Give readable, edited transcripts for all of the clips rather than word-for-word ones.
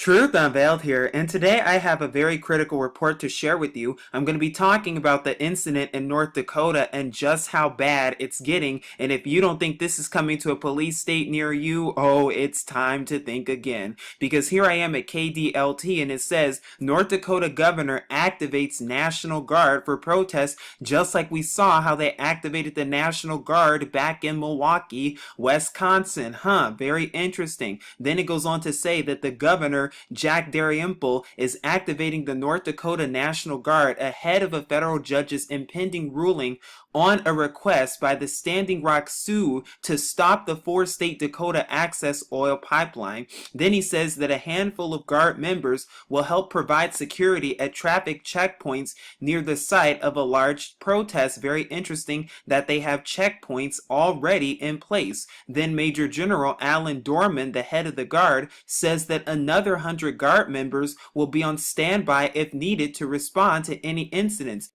Truth Unveiled here, and today I have a very critical report to share with you. I'm going to be talking about the incident in North Dakota and just how bad it's getting. And if you don't think this is coming to a police state near you, oh, it's time to think again. Because here I am at KDLT and it says North Dakota governor activates National Guard for protests, just like we saw how they activated the National Guard back in Milwaukee, Wisconsin. Very interesting. Then it goes on to say that the governor Jack Dalrymple is activating the North Dakota National Guard ahead of a federal judge's impending ruling on a request by the Standing Rock Sioux to stop the four-state Dakota Access Oil Pipeline. Then he says that a handful of Guard members will help provide security at traffic checkpoints near the site of a large protest. Very interesting that they have checkpoints already in place. Then Major General Alan Dorman, the head of the Guard, says that another 100 Guard members will be on standby if needed to respond to any incidents.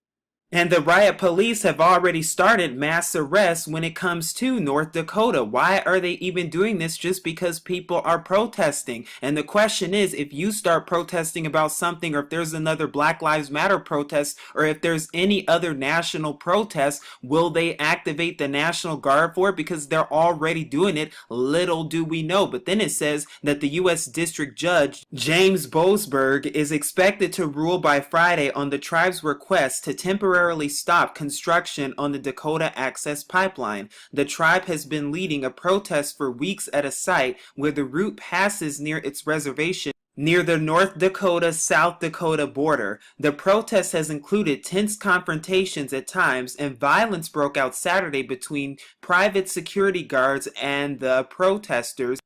And the riot police have already started mass arrests when it comes to North Dakota. Why are they even doing this? Just because people are protesting. And the question is, if you start protesting about something, or if there's another Black Lives Matter protest, or if there's any other national protest, will they activate the National Guard for it? Because they're already doing it. Little do we know. But then it says that the U.S. District Judge James Boasberg is expected to rule by Friday on the tribe's request to temporarily stop construction on the Dakota Access Pipeline. The tribe has been leading a protest for weeks at a site where the route passes near its reservation near the North Dakota-South Dakota border. The protest has included tense confrontations at times, and violence broke out Saturday between private security guards and the protesters.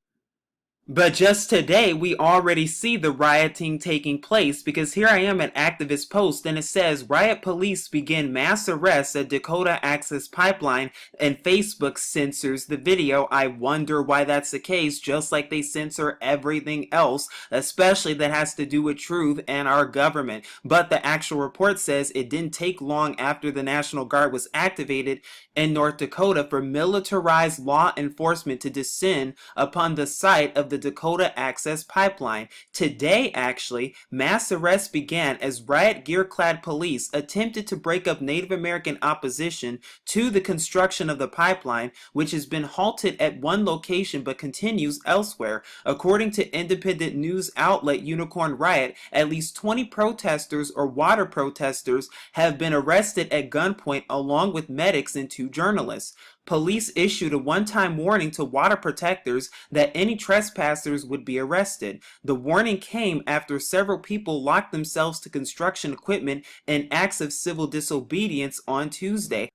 But just today, we already see the rioting taking place, because here I am at Activist Post and it says riot police begin mass arrests at Dakota Access Pipeline and Facebook censors the video. I wonder why that's the case, just like they censor everything else, especially that has to do with truth and our government. But the actual report says it didn't take long after the National Guard was activated in North Dakota for militarized law enforcement to descend upon the site of the Dakota Access Pipeline. Today, actually, mass arrests began as riot gear-clad police attempted to break up Native American opposition to the construction of the pipeline, which has been halted at one location but continues elsewhere. According to independent news outlet Unicorn Riot, at least 20 protesters or water protesters have been arrested at gunpoint, along with medics and 2 journalists. Police issued a one-time warning to water protectors that any trespassers would be arrested. The warning came after several people locked themselves to construction equipment in acts of civil disobedience on Tuesday.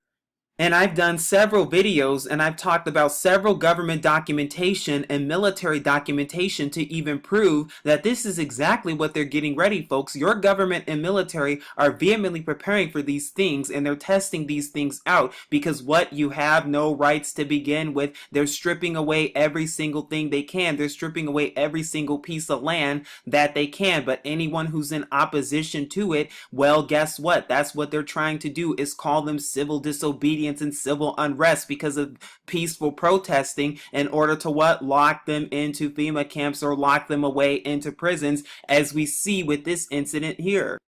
And I've done several videos and I've talked about several government documentation and military documentation to even prove that this is exactly what they're getting ready, folks. Your government and military are vehemently preparing for these things, and they're testing these things out because what? You have no rights to begin with. They're stripping away every single thing they can. They're stripping away every single piece of land that they can. But anyone who's in opposition to it, well, guess what? That's what they're trying to do, is call them civil disobedience and civil unrest because of peaceful protesting, in order to what? Lock them into FEMA camps or lock them away into prisons, as we see with this incident here.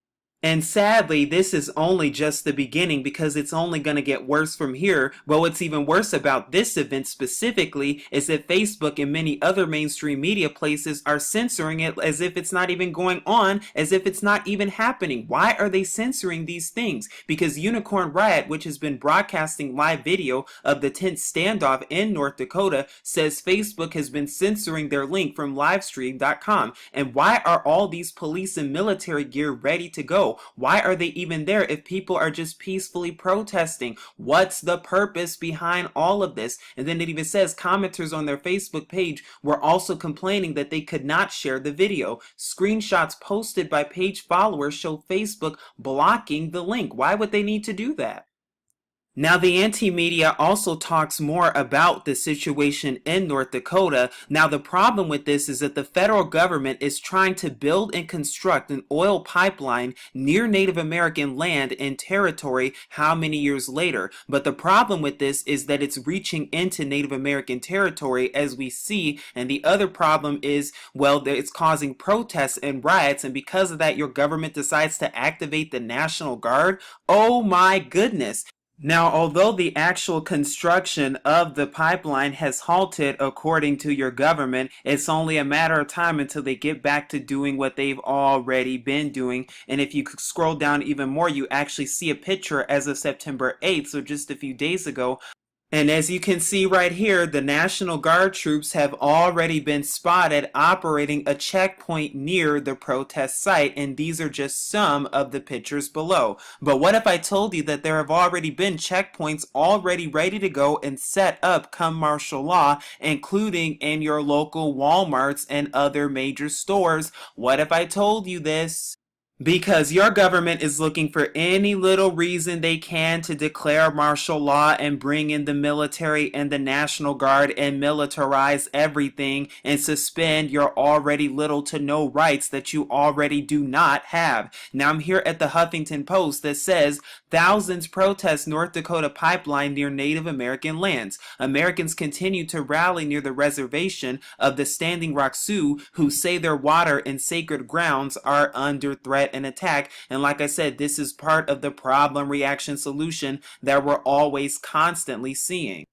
And sadly, this is only just the beginning, because it's only going to get worse from here. But what's even worse about this event specifically is that Facebook and many other mainstream media places are censoring it as if it's not even going on, as if it's not even happening. Why are they censoring these things? Because Unicorn Riot, which has been broadcasting live video of the tense standoff in North Dakota, says Facebook has been censoring their link from livestream.com. And why are all these police and military gear ready to go? Why are they even there if people are just peacefully protesting? What's the purpose behind all of this? And then it even says commenters on their Facebook page were also complaining that they could not share the video. Screenshots posted by page followers show Facebook blocking the link. Why would they need to do that? Now, the anti-media also talks more about the situation in North Dakota. Now, the problem with this is that the federal government is trying to build and construct an oil pipeline near Native American land and territory how many years later. But the problem with this is that it's reaching into Native American territory, as we see. And the other problem is, well, that it's causing protests and riots. And because of that, your government decides to activate the National Guard. Oh my goodness. Now, although the actual construction of the pipeline has halted according to your government, it's only a matter of time until they get back to doing what they've already been doing. And if you scroll down even more, you actually see a picture as of September 8th, so just a few days ago. And as you can see right here, the National Guard troops have already been spotted operating a checkpoint near the protest site, and these are just some of the pictures below. But what if I told you that there have already been checkpoints already ready to go and set up come martial law, including in your local Walmarts and other major stores? What if I told you this? Because your government is looking for any little reason they can to declare martial law and bring in the military and the National Guard and militarize everything and suspend your already little to no rights that you already do not have. Now I'm here at the Huffington Post that says thousands protest North Dakota pipeline near Native American lands. Americans continue to rally near the reservation of the Standing Rock Sioux, who say their water and sacred grounds are under threat and attack. And like I said, this is part of the problem reaction solution that we're always constantly seeing.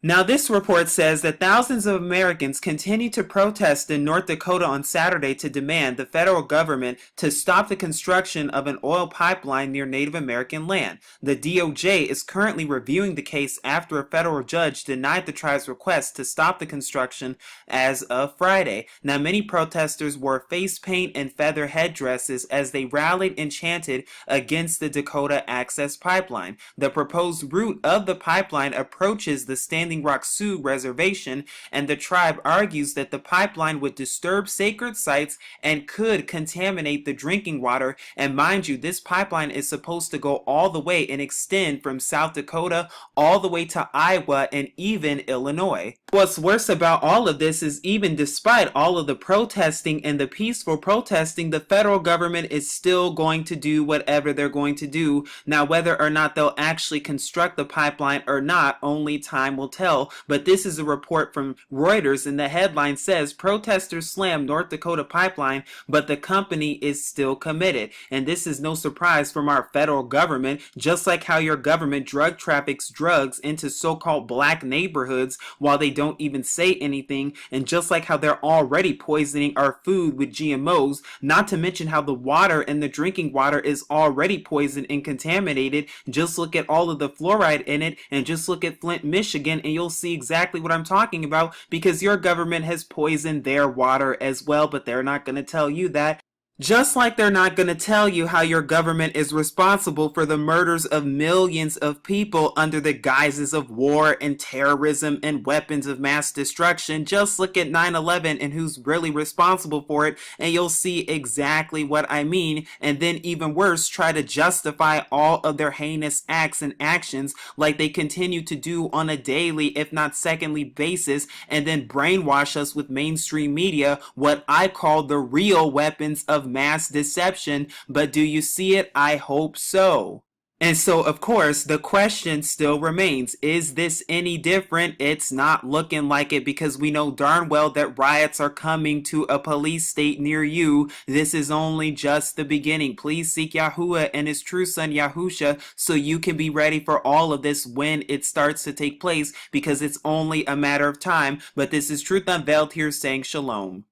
Now, this report says that thousands of Americans continue to protest in North Dakota on Saturday to demand the federal government to stop the construction of an oil pipeline near Native American land. The DOJ is currently reviewing the case after a federal judge denied the tribe's request to stop the construction as of Friday. Now, many protesters wore face paint and feather headdresses as they rallied and chanted against the Dakota Access Pipeline. The proposed route of the pipeline approaches the Standing Rock Sioux Reservation, and the tribe argues that the pipeline would disturb sacred sites and could contaminate the drinking water. And mind you, this pipeline is supposed to go all the way and extend from South Dakota all the way to Iowa and even Illinois. What's worse about all of this is even despite all of the protesting and the peaceful protesting, the federal government is still going to do whatever they're going to do. Now, whether or not they'll actually construct the pipeline or not, only time will tell. But this is a report from Reuters, and the headline says protesters slam North Dakota pipeline, but the company is still committed. And this is no surprise from our federal government, just like how your government drug traffics drugs into so-called black neighborhoods while they don't even say anything, and just like how they're already poisoning our food with GMOs, not to mention how the water and the drinking water is already poisoned and contaminated. Just look at all of the fluoride in it, and just look at Flint, Michigan, and you'll see exactly what I'm talking about, because your government has poisoned their water as well, but they're not going to tell you that. Just like they're not going to tell you how your government is responsible for the murders of millions of people under the guises of war and terrorism and weapons of mass destruction. Just look at 9/11 and who's really responsible for it, and you'll see exactly what I mean. And then even worse, try to justify all of their heinous acts and actions like they continue to do on a daily, if not secondly basis, and then brainwash us with mainstream media, what I call the real weapons of mass deception. But do you see it? I hope so. And so, of course, the question still remains, is this any different? It's not looking like it, because we know darn well that riots are coming to a police state near you. This is only just the beginning. Please seek Yahuwah and his true son Yahusha so you can be ready for all of this when it starts to take place, because it's only a matter of time. But this is Truth Unveiled here saying shalom.